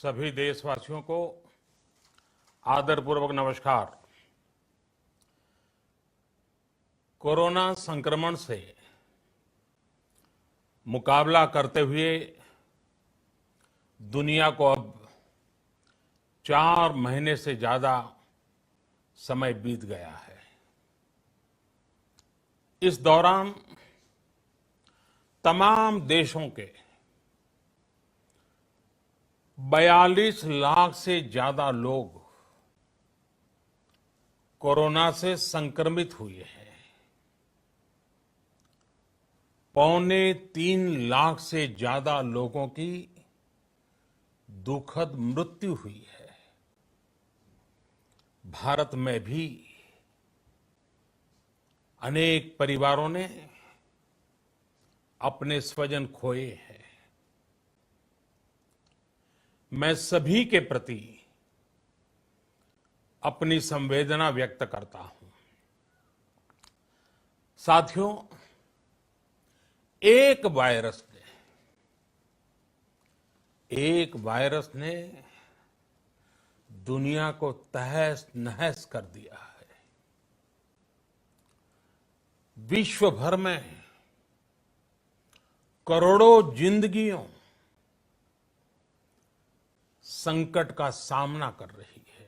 सभी देशवासियों को आदरपूर्वक नमस्कार। कोरोना संक्रमण से मुकाबला करते हुए दुनिया को अब 4 महीने से ज्यादा समय बीत गया है। इस दौरान तमाम देशों के 42 लाख से ज्यादा लोग कोरोना से संक्रमित हुए हैं। 2.25 लाख से ज्यादा लोगों की दुखद मृत्यु हुई है। भारत में भी अनेक परिवारों ने अपने स्वजन खोए हैं। मैं सभी के प्रति अपनी संवेदना व्यक्त करता हूं। साथियों, एक वायरस ने दुनिया को तहस नहस कर दिया है। विश्व भर में करोड़ों जिंदगियों संकट का सामना कर रही है।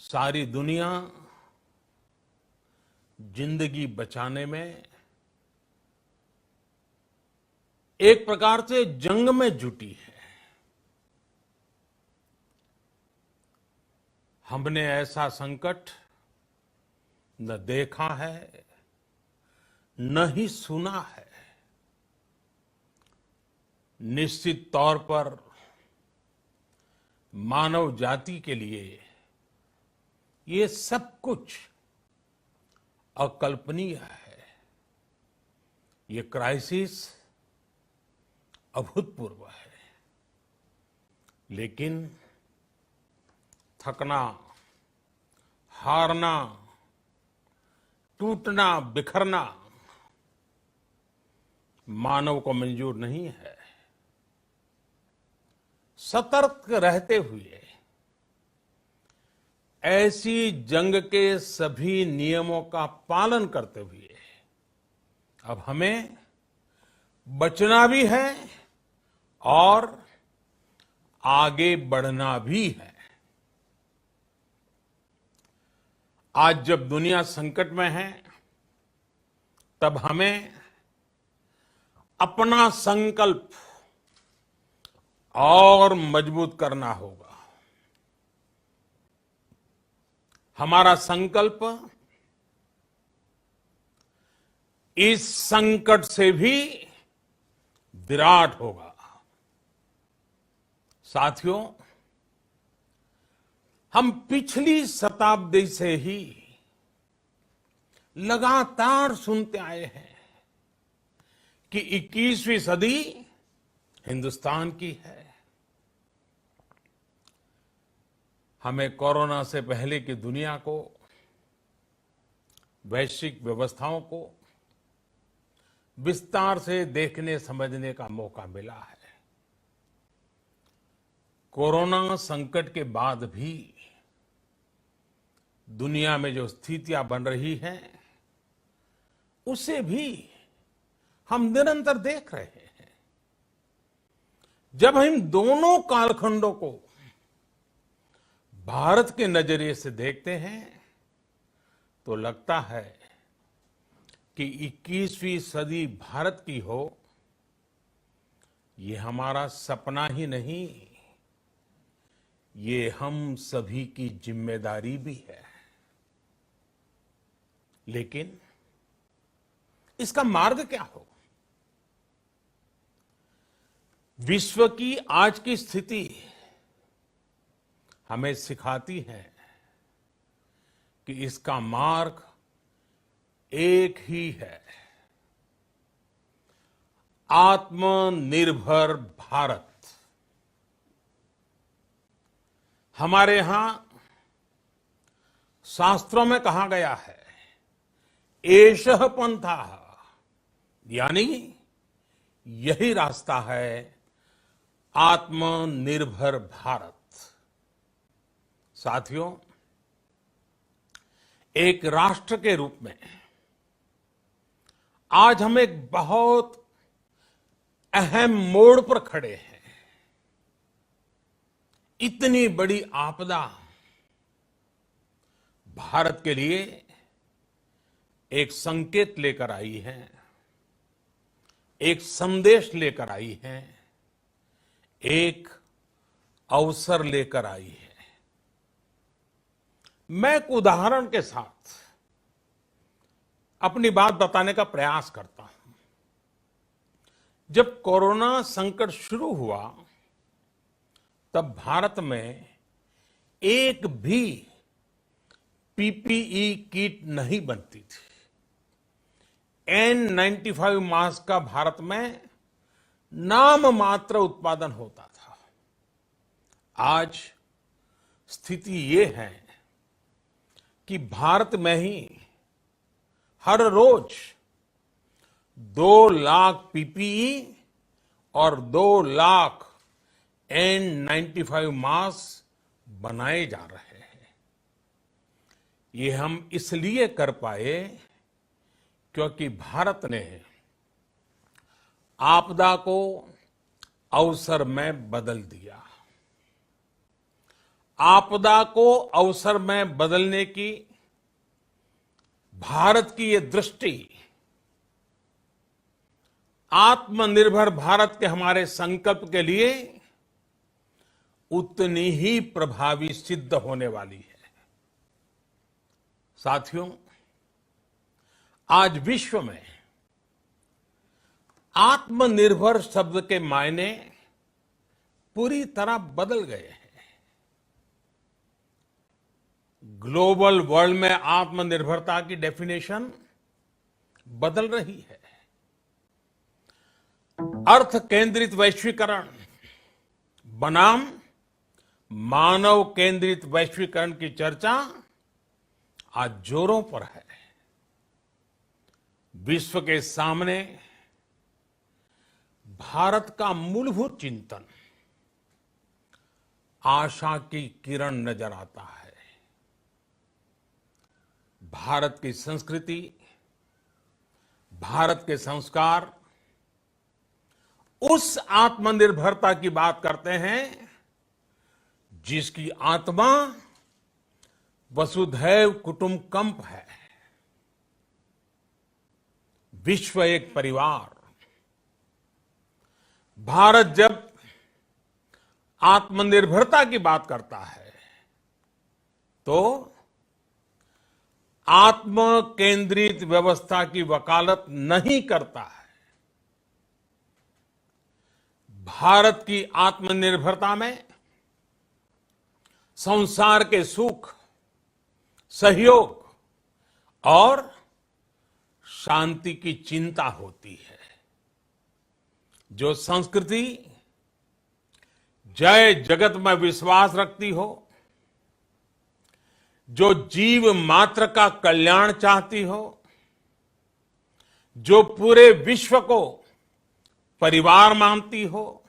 सारी दुनिया जिंदगी बचाने में एक प्रकार से जंग में जुटी है। हमने ऐसा संकट न देखा है, न ही सुना है। निश्चित तौर पर मानव जाति के लिए ये सब कुछ अकल्पनीय है। ये क्राइसिस अभूतपूर्व है। लेकिन थकना, हारना, टूटना, बिखरना मानव को मंजूर नहीं है। सतर्क रहते हुए ऐसी जंग के सभी नियमों का पालन करते हुए अब हमें बचना भी है और आगे बढ़ना भी है। आज जब दुनिया संकट में है, तब हमें अपना संकल्प और मजबूत करना होगा। हमारा संकल्प इस संकट से भी विराट होगा। साथियों, हम पिछली शताब्दी से ही लगातार सुनते आए हैं कि 21वीं सदी हिंदुस्तान की है। हमें कोरोना से पहले की दुनिया को, वैश्विक व्यवस्थाओं को विस्तार से देखने समझने का मौका मिला है। कोरोना संकट के बाद भी दुनिया में जो स्थितियां बन रही हैं, उसे भी हम निरंतर देख रहे हैं। जब हम दोनों कालखंडों को भारत के नजरिए से देखते हैं, तो लगता है कि 21वीं सदी भारत की हो, ये हमारा सपना ही नहीं, ये हम सभी की जिम्मेदारी भी है। लेकिन इसका मार्ग क्या हो? विश्व की आज की स्थिति हमें सिखाती है कि इसका मार्ग एक ही है, आत्मनिर्भर भारत। हमारे यहां शास्त्रों में कहा गया है, एषः पंथः, यानी यही रास्ता है आत्मनिर्भर भारत। साथियों, एक राष्ट्र के रूप में आज हम एक बहुत अहम मोड़ पर खड़े हैं। इतनी बड़ी आपदा भारत के लिए एक संकेत लेकर आई है, एक संदेश लेकर आई है, एक अवसर लेकर आई है। मैं एक उदाहरण के साथ अपनी बात बताने का प्रयास करता हूं। जब कोरोना संकट शुरू हुआ तब भारत में एक भी पीपीई किट नहीं बनती थी। N95 मास्क का भारत में नाम मात्र उत्पादन होता था। आज स्थिति ये है कि भारत में ही हर रोज 2 लाख पीपीई और 2 लाख N95 मास्क बनाए जा रहे हैं। ये हम इसलिए कर पाए क्योंकि भारत ने आपदा को अवसर में बदल दिया। आपदा को अवसर में बदलने की भारत की ये दृष्टि आत्मनिर्भर भारत के हमारे संकल्प के लिए उतनी ही प्रभावी सिद्ध होने वाली है। साथियों, आज विश्व में आत्मनिर्भर शब्द के मायने पूरी तरह बदल गए हैं। ग्लोबल वर्ल्ड में आत्मनिर्भरता की डेफिनेशन बदल रही है। अर्थ केंद्रित वैश्वीकरण बनाम मानव केंद्रित वैश्वीकरण की चर्चा आज जोरों पर है। विश्व के सामने भारत का मूलभूत चिंतन आशा की किरण नजर आता है। भारत की संस्कृति, भारत के संस्कार उस आत्मनिर्भरता की बात करते हैं जिसकी आत्मा वसुधैव कुटुंबकम है। विश्व एक परिवार। भारत जब आत्मनिर्भरता की बात करता है तो आत्म केंद्रित व्यवस्था की वकालत नहीं करता है। भारत की आत्मनिर्भरता में संसार के सुख, सहयोग और शांति की चिंता होती है। जो संस्कृति जय जगत में विश्वास रखती हो, जो जीव मात्र का कल्याण चाहती हो, जो पूरे विश्व को परिवार मानती हो,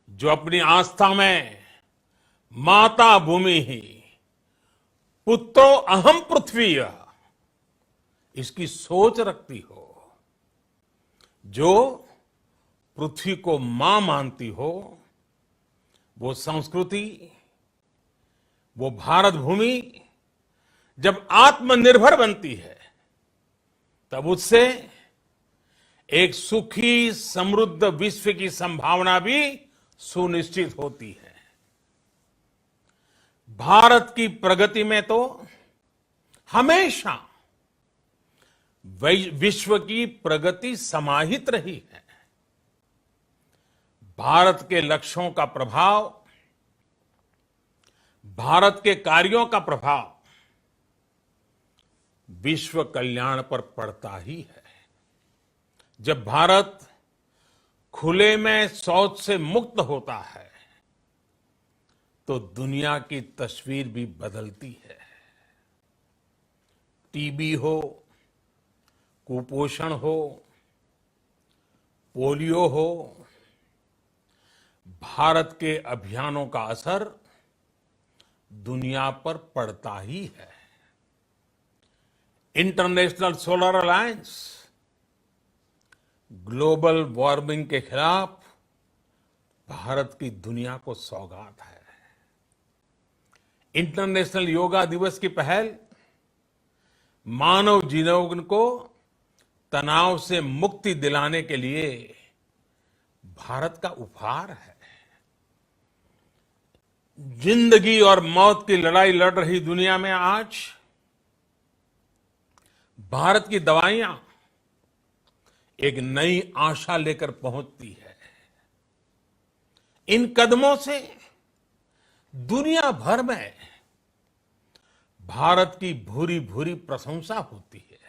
जो अपनी आस्था में माता भूमि ही पुत्रो अहम पृथ्वी इसकी सोच रखती हो, जो पृथ्वी को मां मानती हो, वो संस्कृति, वो भारत भूमि जब आत्मनिर्भर बनती है तब उससे एक सुखी समृद्ध विश्व की संभावना भी सुनिश्चित होती है। भारत की प्रगति में तो हमेशा विश्व की प्रगति समाहित रही है। भारत के लक्ष्यों का प्रभाव, भारत के कार्यों का प्रभाव विश्व कल्याण पर पड़ता ही है। जब भारत खुले में शौच से मुक्त होता है तो दुनिया की तस्वीर भी बदलती है। टीबी हो, कुपोषण हो, पोलियो हो, भारत के अभियानों का असर दुनिया पर पड़ता ही है। International solar alliance global warming के खिलाफ भारत की दुनिया को सौगात है। इंटरनेशनल योगा दिवस की पहल मानव जीवन को तनाव से मुक्ति दिलाने के लिए भारत का उपहार है। जिंदगी और मौत की लड़ाई लड़ रही दुनिया में आज भारत की दवाइयां एक नई आशा लेकर पहुंचती है। इन कदमों से दुनिया भर में भारत की भूरी भूरी प्रशंसा होती है।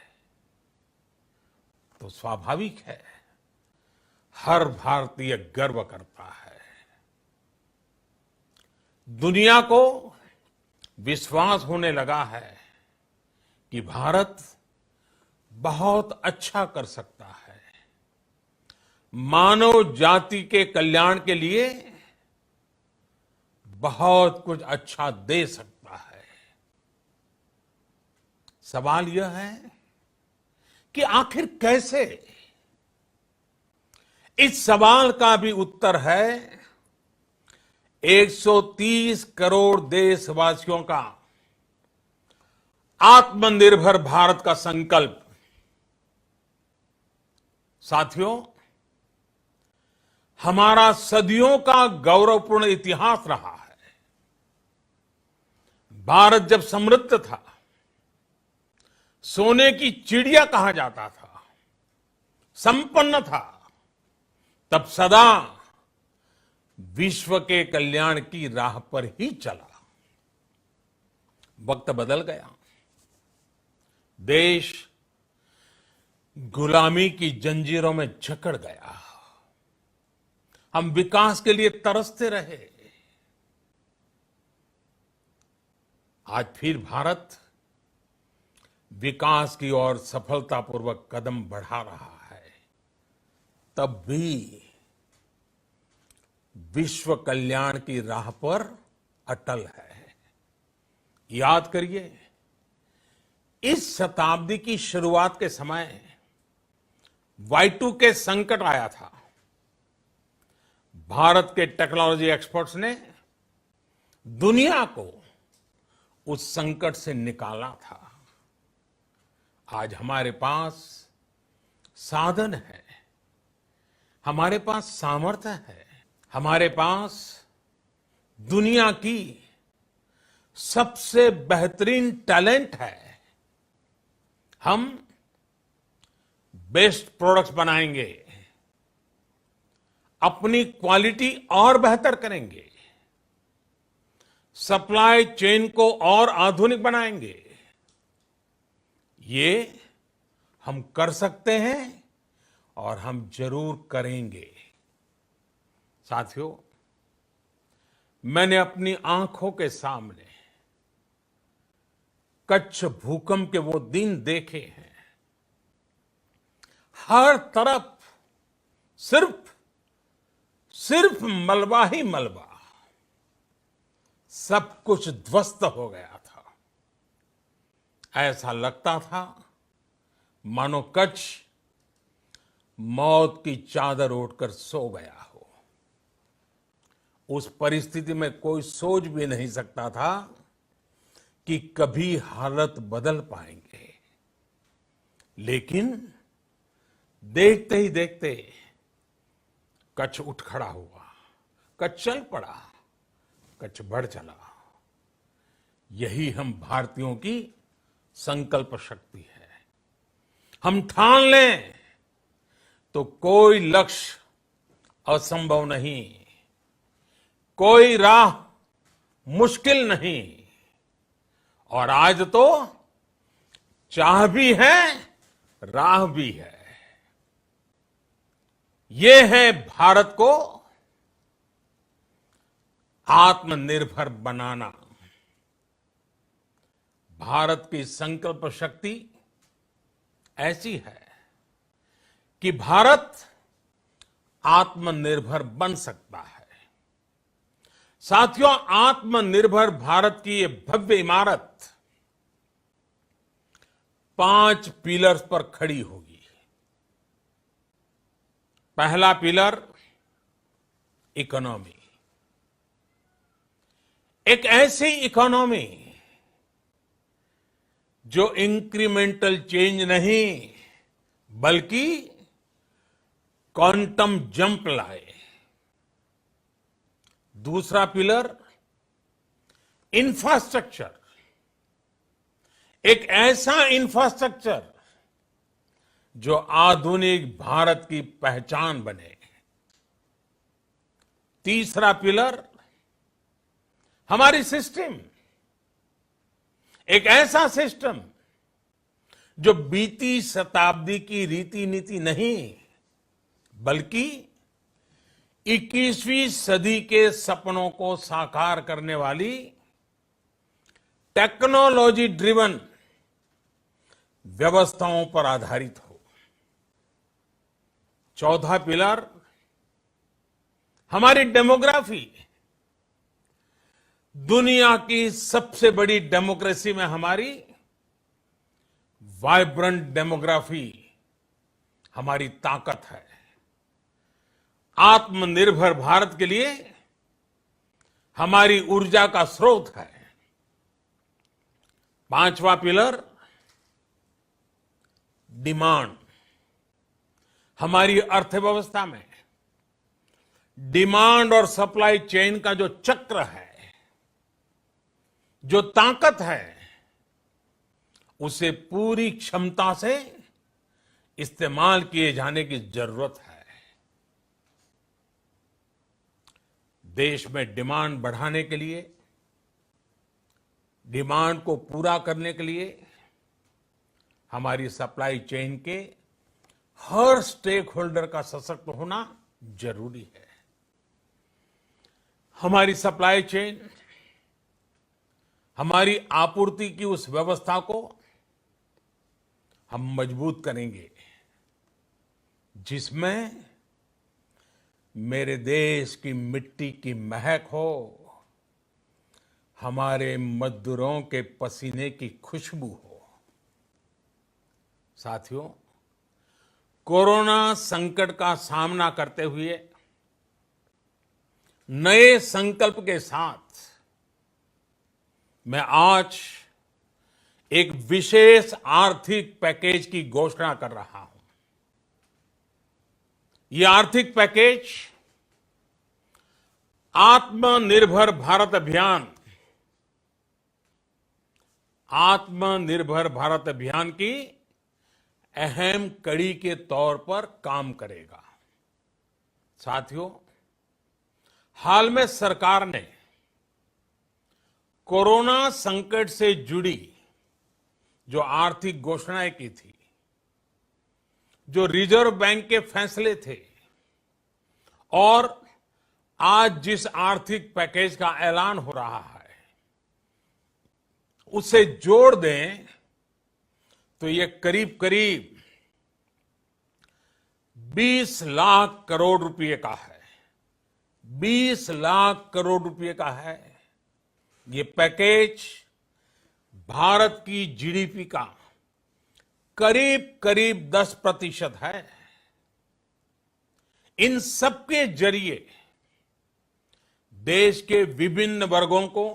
तो स्वाभाविक है, हर भारतीय गर्व करता है। दुनिया को विश्वास होने लगा है कि भारत बहुत अच्छा कर सकता है, मानव जाति के कल्याण के लिए बहुत कुछ अच्छा दे सकता है। सवाल यह है कि आखिर कैसे? इस सवाल का भी उत्तर है 130 करोड़ देशवासियों का आत्मनिर्भर भारत का संकल्प। साथियों, हमारा सदियों का गौरवपूर्ण इतिहास रहा है। भारत जब समृद्ध था, सोने की चिड़िया कहा जाता था, संपन्न था, तब सदा विश्व के कल्याण की राह पर ही चला। वक्त बदल गया, देश गुलामी की जंजीरों में जकड़ गया। हम विकास के लिए तरसते रहे। आज फिर भारत विकास की ओर सफलतापूर्वक कदम बढ़ा रहा है। तब भी विश्व कल्याण की राह पर अटल है। याद करिए, इस शताब्दी की शुरुआत के समय Y2K संकट आया था। भारत के टेक्नोलॉजी एक्सपर्ट्स ने दुनिया को उस संकट से निकाला था। आज हमारे पास साधन है, हमारे पास सामर्थ्य है, हमारे पास दुनिया की सबसे बेहतरीन टैलेंट है। हम बेस्ट प्रोडक्ट्स बनाएंगे, अपनी क्वालिटी और बेहतर करेंगे, सप्लाई चेन को और आधुनिक बनाएंगे। ये हम कर सकते हैं और हम जरूर करेंगे। साथियों, मैंने अपनी आंखों के सामने कच्छ भूकंप के वो दिन देखे हैं। हर तरफ सिर्फ मलबा ही मलबा, सब कुछ ध्वस्त हो गया था। ऐसा लगता था मानो कच्छ मौत की चादर ओढ़कर सो गया हो। उस परिस्थिति में कोई सोच भी नहीं सकता था कि कभी हालत बदल पाएंगे। लेकिन देखते ही देखते कच्छ उठ खड़ा हुआ, कच्छ चल पड़ा, कच्छ बढ़ चला। यही हम भारतीयों की संकल्प शक्ति है। हम ठान लें तो कोई लक्ष्य असंभव नहीं, कोई राह मुश्किल नहीं। और आज तो चाह भी है, राह भी है। ये है भारत को आत्मनिर्भर बनाना। भारत की संकल्प शक्ति ऐसी है कि भारत आत्मनिर्भर बन सकता है। साथियों, आत्मनिर्भर भारत की ये भव्य इमारत 5 पिलर्स पर खड़ी होगी। पहला पिलर इकोनॉमी। एक ऐसी इकोनॉमी जो इंक्रीमेंटल चेंज नहीं बल्कि क्वांटम जंप लाए। दूसरा पिलर इंफ्रास्ट्रक्चर। एक ऐसा इंफ्रास्ट्रक्चर जो आधुनिक भारत की पहचान बने। तीसरा पिलर हमारी सिस्टम। एक ऐसा सिस्टम जो बीती शताब्दी की रीति नीति नहीं बल्कि 21वीं सदी के सपनों को साकार करने वाली टेक्नोलॉजी ड्रिवन व्यवस्थाओं पर आधारित हो। चौथा पिलर हमारी डेमोग्राफी। दुनिया की सबसे बड़ी डेमोक्रेसी में हमारी वाइब्रेंट डेमोग्राफी हमारी ताकत है। आत्मनिर्भर भारत के लिए हमारी ऊर्जा का स्रोत है। पांचवा पिलर डिमांड। हमारी अर्थव्यवस्था में डिमांड और सप्लाई चेन का जो चक्र है, जो ताकत है, उसे पूरी क्षमता से इस्तेमाल किए जाने की जरूरत है। देश में डिमांड बढ़ाने के लिए, डिमांड को पूरा करने के लिए हमारी सप्लाई चेन के हर स्टेक होल्डर का सशक्त होना जरूरी है। हमारी सप्लाई चेन, हमारी आपूर्ति की उस व्यवस्था को हम मजबूत करेंगे जिसमें मेरे देश की मिट्टी की महक हो, हमारे मजदूरों के पसीने की खुशबू हो। साथियों, कोरोना संकट का सामना करते हुए नए संकल्प के साथ मैं आज एक विशेष आर्थिक पैकेज की घोषणा कर रहा हूं। यह आर्थिक पैकेज आत्मनिर्भर भारत अभियान, आत्मनिर्भर भारत अभियान की अहम कड़ी के तौर पर काम करेगा। साथियों, हाल में सरकार ने कोरोना संकट से जुड़ी जो आर्थिक घोषणाएं की थी, जो रिजर्व बैंक के फैसले थे और आज जिस आर्थिक पैकेज का ऐलान हो रहा है, उसे जोड़ दें तो ये करीब करीब 20 लाख करोड़ रुपए का है। 20 लाख करोड़ रुपए का है। ये पैकेज भारत की जीडीपी का करीब करीब 10% है। इन सबके जरिए देश के विभिन्न वर्गों को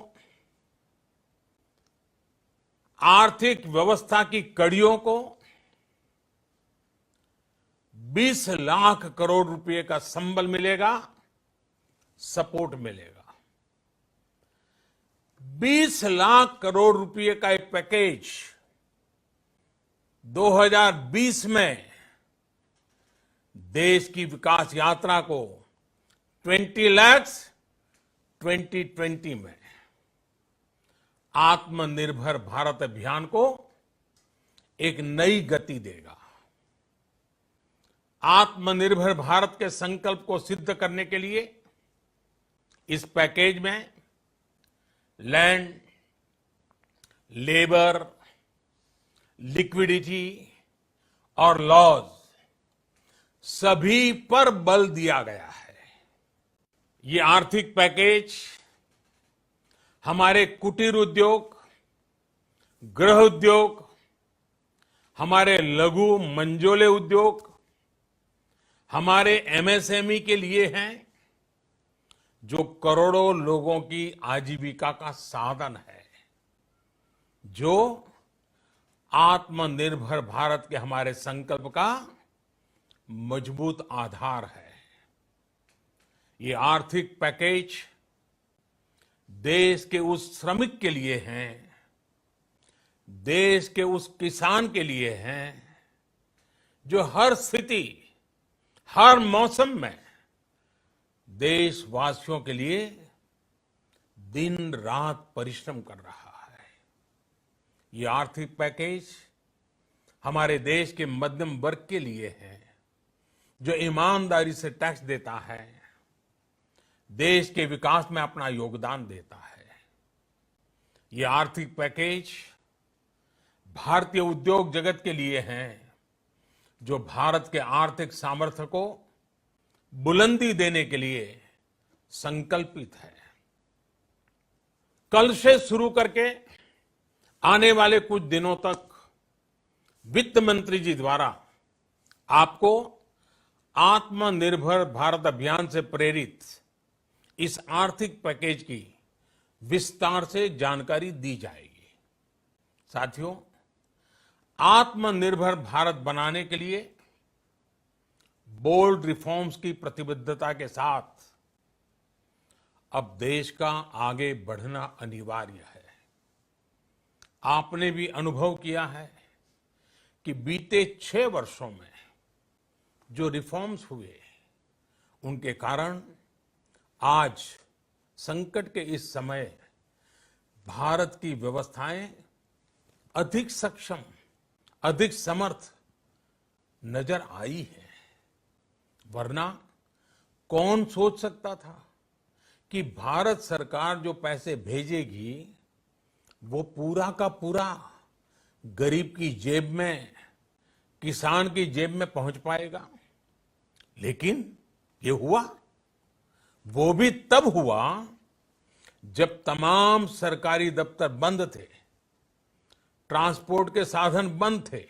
आर्थिक व्यवस्था की कड़ियों को 20 लाख करोड़ रुपए का संबल मिलेगा, सपोर्ट मिलेगा। 20 लाख करोड़ रुपए का एक पैकेज 2020 में देश की विकास यात्रा को 20 लाख 2020 में आत्मनिर्भर भारत अभियान को एक नई गति देगा। आत्मनिर्भर भारत के संकल्प को सिद्ध करने के लिए इस पैकेज में लैंड, लेबर, लिक्विडिटी और लॉज सभी पर बल दिया गया है। ये आर्थिक पैकेज हमारे कुटीर उद्योग, गृह उद्योग, हमारे लघु मंझोले उद्योग, हमारे एमएसएमई के लिए हैं, जो करोड़ों लोगों की आजीविका का साधन है, जो आत्मनिर्भर भारत के हमारे संकल्प का मजबूत आधार है। ये आर्थिक पैकेज देश के उस श्रमिक के लिए हैं, देश के उस किसान के लिए हैं, जो हर स्थिति, हर मौसम में देशवासियों के लिए दिन रात परिश्रम कर रहा है। ये आर्थिक पैकेज हमारे देश के मध्यम वर्ग के लिए है, जो ईमानदारी से टैक्स देता है, देश के विकास में अपना योगदान देता है। ये आर्थिक पैकेज भारतीय उद्योग जगत के लिए है, जो भारत के आर्थिक सामर्थ्य को बुलंदी देने के लिए संकल्पित है। कल से शुरू करके आने वाले कुछ दिनों तक वित्त मंत्री जी द्वारा आपको आत्मनिर्भर भारत अभियान से प्रेरित इस आर्थिक पैकेज की विस्तार से जानकारी दी जाएगी। साथियों, आत्मनिर्भर भारत बनाने के लिए बोल्ड रिफॉर्म्स की प्रतिबद्धता के साथ अब देश का आगे बढ़ना अनिवार्य है। आपने भी अनुभव किया है कि बीते 6 वर्षों में जो रिफॉर्म्स हुए, उनके कारण आज संकट के इस समय भारत की व्यवस्थाएं अधिक सक्षम, अधिक समर्थ नजर आई है। वरना कौन सोच सकता था कि भारत सरकार जो पैसे भेजेगी वो पूरा का पूरा गरीब की जेब में, किसान की जेब में पहुंच पाएगा। लेकिन ये हुआ, वो भी तब हुआ जब तमाम सरकारी दफ्तर बंद थे, ट्रांसपोर्ट के साधन बंद थे,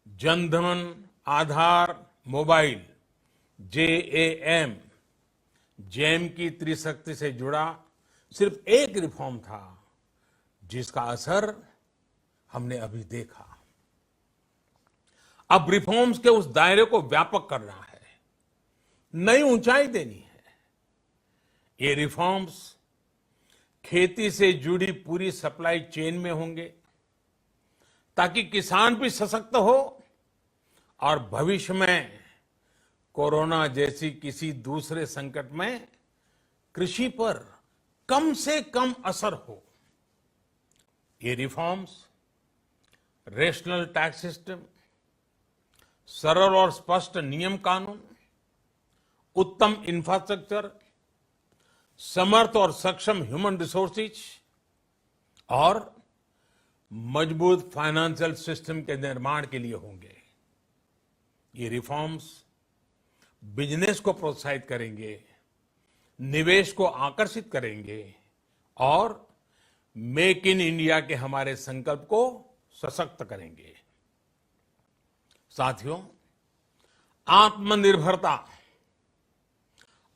जनधन, आधार, मोबाइल, जेएएम, जेम की त्रिशक्ति से जुड़ा सिर्फ एक रिफॉर्म था, जिसका असर हमने अभी देखा। अब रिफॉर्म्स के उस दायरे को व्यापक करना है, नई ऊंचाई देनी है। ये रिफॉर्म्स खेती से जुड़ी पूरी सप्लाई चेन में होंगे, ताकि किसान भी सशक्त हो और भविष्य में कोरोना जैसी किसी दूसरे संकट में कृषि पर कम से कम असर हो। ये रिफॉर्म्स रेशनल टैक्स सिस्टम, सरल और स्पष्ट नियम कानून, उत्तम इंफ्रास्ट्रक्चर, समर्थ और सक्षम ह्यूमन रिसोर्सेज और मजबूत फाइनेंशियल सिस्टम के निर्माण के लिए होंगे। ये रिफॉर्म्स बिजनेस को प्रोत्साहित करेंगे, निवेश को आकर्षित करेंगे और मेक इन इंडिया के हमारे संकल्प को सशक्त करेंगे। साथियों, आत्मनिर्भरता,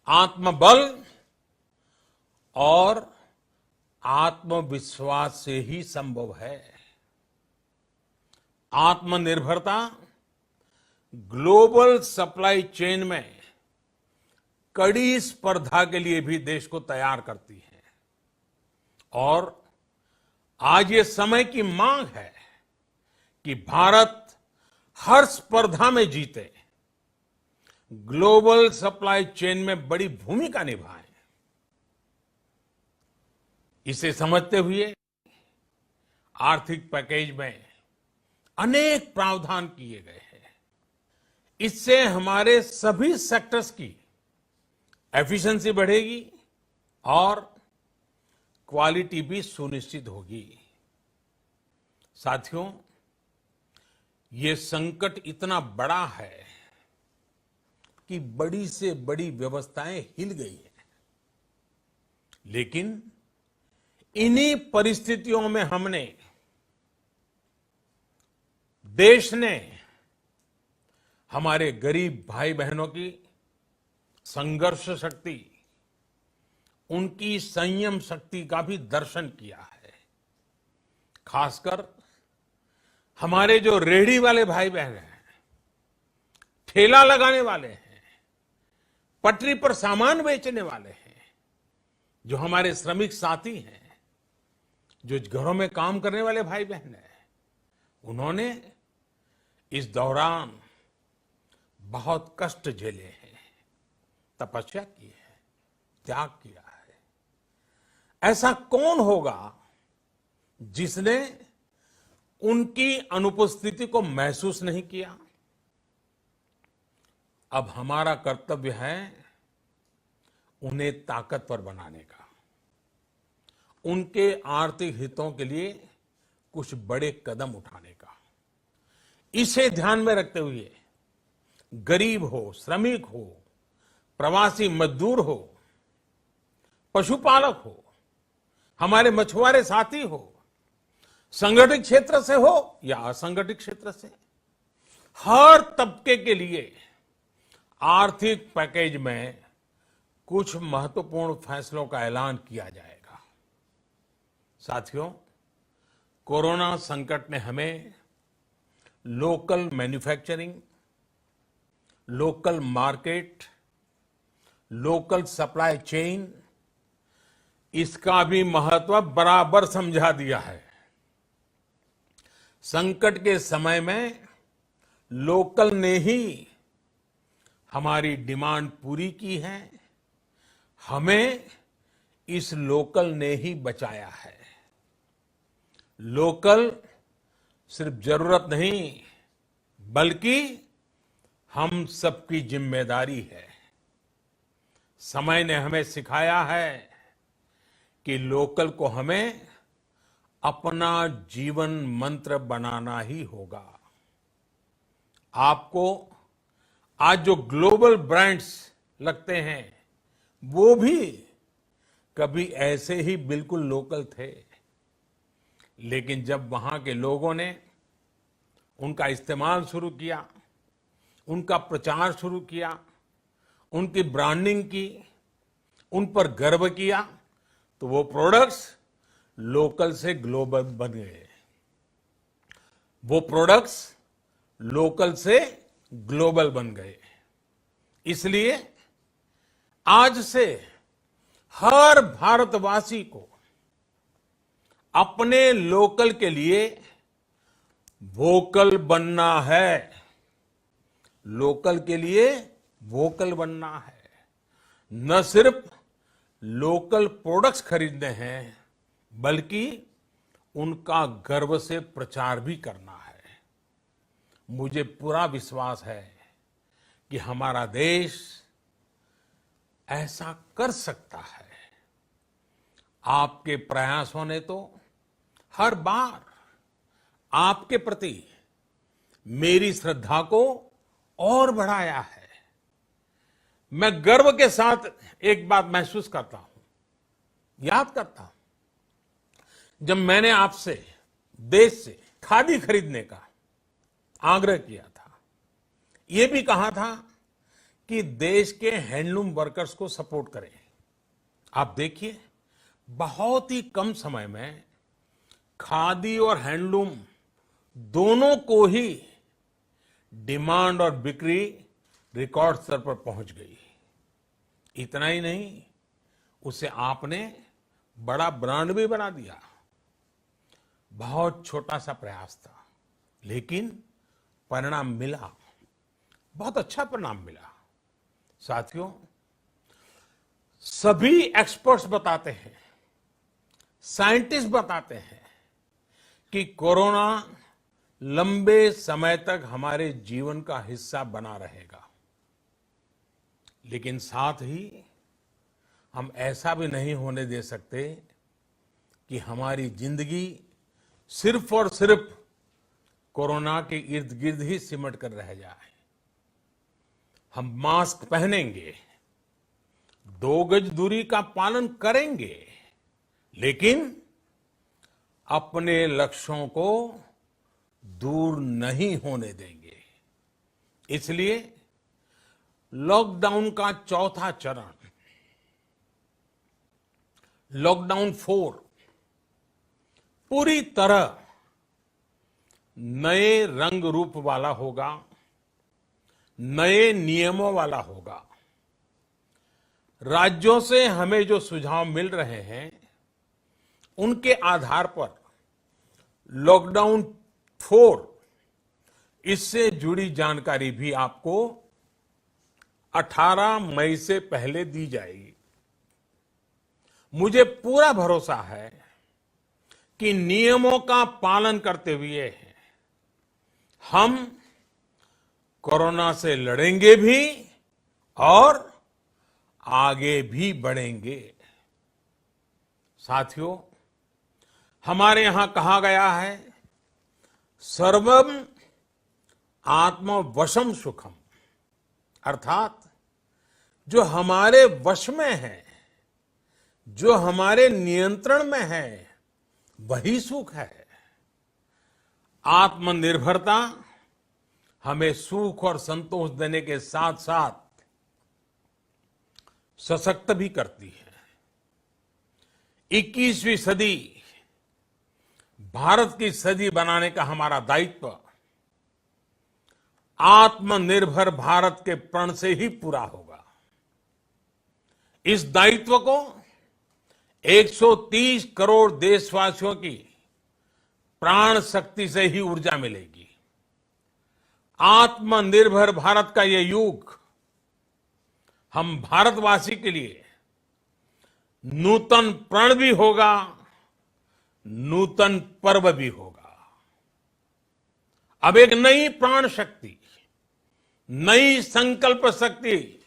आत्मबल और आत्मविश्वास से ही संभव है। आत्मनिर्भरता ग्लोबल सप्लाई चेन में कड़ी स्पर्धा के लिए भी देश को तैयार करती है और आज ये समय की मांग है कि भारत हर स्पर्धा में जीते, ग्लोबल सप्लाई चेन में बड़ी भूमिका निभाए। इसे समझते हुए आर्थिक पैकेज में अनेक प्रावधान किए गए हैं। इससे हमारे सभी सेक्टर्स की एफिशिएंसी बढ़ेगी और क्वालिटी भी सुनिश्चित होगी। साथियों, ये संकट इतना बड़ा है कि बड़ी से बड़ी व्यवस्थाएं हिल गई हैं। लेकिन इन्हीं परिस्थितियों में हमने, देश ने हमारे गरीब भाई बहनों की संघर्ष शक्ति, उनकी संयम शक्ति का भी दर्शन किया है। खासकर हमारे जो रेहड़ी वाले भाई बहन हैं, ठेला लगाने वाले हैं, पटरी पर सामान बेचने वाले हैं, जो हमारे श्रमिक साथी हैं, जो घरों में काम करने वाले भाई बहन हैं, उन्होंने इस दौरान बहुत कष्ट झेले हैं, तपस्या की है, त्याग किया है। ऐसा कौन होगा जिसने उनकी अनुपस्थिति को महसूस नहीं किया? अब हमारा कर्तव्य है उन्हें ताकतवर बनाने का, उनके आर्थिक हितों के लिए कुछ बड़े कदम उठाने का। इसे ध्यान में रखते हुए गरीब हो, श्रमिक हो, प्रवासी मजदूर हो, पशुपालक हो, हमारे मछुआरे साथी हो, संगठित क्षेत्र से हो या असंगठित क्षेत्र से, हर तबके के लिए आर्थिक पैकेज में कुछ महत्वपूर्ण फैसलों का ऐलान किया जाएगा। साथियों, कोरोना संकट ने हमें local manufacturing, local market, local supply chain, इसका भी महत्व बराबर समझा दिया है। संकट के समय में लोकल ने ही हमारी डिमांड पूरी की है, हमें इस लोकल ने ही बचाया है। लोकल सिर्फ जरूरत नहीं, बल्कि हम सबकी जिम्मेदारी है। समय ने हमें सिखाया है कि लोकल को हमें अपना जीवन मंत्र बनाना ही होगा। आपको आज जो ग्लोबल ब्रांड्स लगते हैं, वो भी कभी ऐसे ही बिल्कुल लोकल थे, लेकिन जब वहां के लोगों ने उनका इस्तेमाल शुरू किया, उनका प्रचार शुरू किया, उनकी ब्रांडिंग की, उन पर गर्व किया, तो वो प्रोडक्ट्स लोकल से ग्लोबल बन गए। वो प्रोडक्ट्स लोकल से ग्लोबल बन गए। इसलिए आज से हर भारतवासी को अपने लोकल के लिए वोकल बनना है। लोकल के लिए वोकल बनना है। न सिर्फ लोकल प्रोडक्ट्स खरीदने हैं, बल्कि उनका गर्व से प्रचार भी करना है। मुझे पूरा विश्वास है कि हमारा देश ऐसा कर सकता है। आपके प्रयासों ने तो हर बार आपके प्रति मेरी श्रद्धा को और बढ़ाया है। मैं गर्व के साथ एक बात महसूस करता हूं, याद करता हूं, जब मैंने आपसे देश से खादी खरीदने का आग्रह किया था, यह भी कहा था कि देश के हैंडलूम वर्कर्स को सपोर्ट करें। आप देखिए, बहुत ही कम समय में खादी और हैंडलूम दोनों को ही डिमांड और बिक्री रिकॉर्ड स्तर पर पहुंच गई। इतना ही नहीं, उसे आपने बड़ा ब्रांड भी बना दिया। बहुत छोटा सा प्रयास था, लेकिन परिणाम मिला, बहुत अच्छा परिणाम मिला। साथियों, सभी एक्सपर्ट्स बताते हैं, साइंटिस्ट बताते हैं कि कोरोना लंबे समय तक हमारे जीवन का हिस्सा बना रहेगा। लेकिन साथ ही हम ऐसा भी नहीं होने दे सकते कि हमारी जिंदगी सिर्फ और सिर्फ कोरोना के इर्द गिर्द ही सिमट कर रह जाए। हम मास्क पहनेंगे, 2 गज दूरी का पालन करेंगे, लेकिन अपने लक्ष्यों को दूर नहीं होने देंगे। इसलिए लॉकडाउन का चौथा चरण, लॉकडाउन 4, पूरी तरह नए रंग रूप वाला होगा, नए नियमों वाला होगा। राज्यों से हमें जो सुझाव मिल रहे हैं, उनके आधार पर लॉकडाउन 4, इससे जुड़ी जानकारी भी आपको 18 मई से पहले दी जाएगी। मुझे पूरा भरोसा है कि नियमों का पालन करते हुए हम कोरोना से लड़ेंगे भी और आगे भी बढ़ेंगे। साथियों, हमारे यहां कहा गया है, सर्वम आत्मवशम सुखम, अर्थात जो हमारे वश में है, जो हमारे नियंत्रण में है, वही सुख है। आत्मनिर्भरता हमें सुख और संतोष देने के साथ साथ सशक्त भी करती है। 21वीं सदी भारत की सदी बनाने का हमारा दायित्व आत्मनिर्भर भारत के प्रण से ही पूरा होगा। इस दायित्व को 130 करोड़ देशवासियों की प्राण शक्ति से ही ऊर्जा मिलेगी। आत्मनिर्भर भारत का ये युग हम भारतवासी के लिए नूतन प्रण भी होगा, नूतन पर्व भी होगा। अब एक नई प्राण शक्ति, नई संकल्प शक्ति,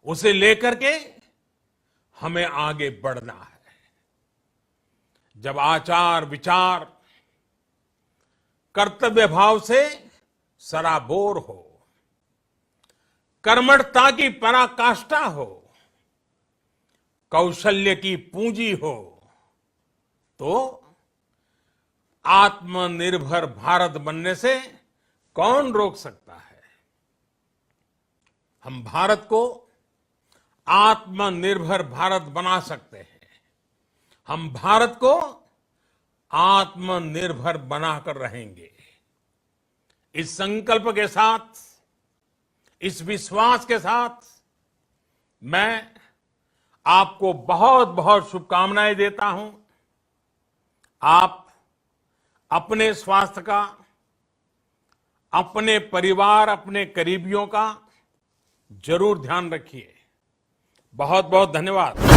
उसे लेकर के हमें आगे बढ़ना है। जब आचार विचार कर्तव्य भाव से सराबोर हो, कर्मठता की पराकाष्ठा हो, कौशल्य की पूंजी हो, तो आत्मनिर्भर भारत बनने से कौन रोक सकता है। हम भारत को आत्मनिर्भर भारत बना सकते हैं। हम भारत को आत्मनिर्भर बनाकर रहेंगे। इस संकल्प के साथ, इस विश्वास के साथ मैं आपको बहुत बहुत शुभकामनाएं देता हूं। आप अपने स्वास्थ्य का, अपने परिवार, अपने करीबियों का जरूर ध्यान रखिए। बहुत बहुत धन्यवाद।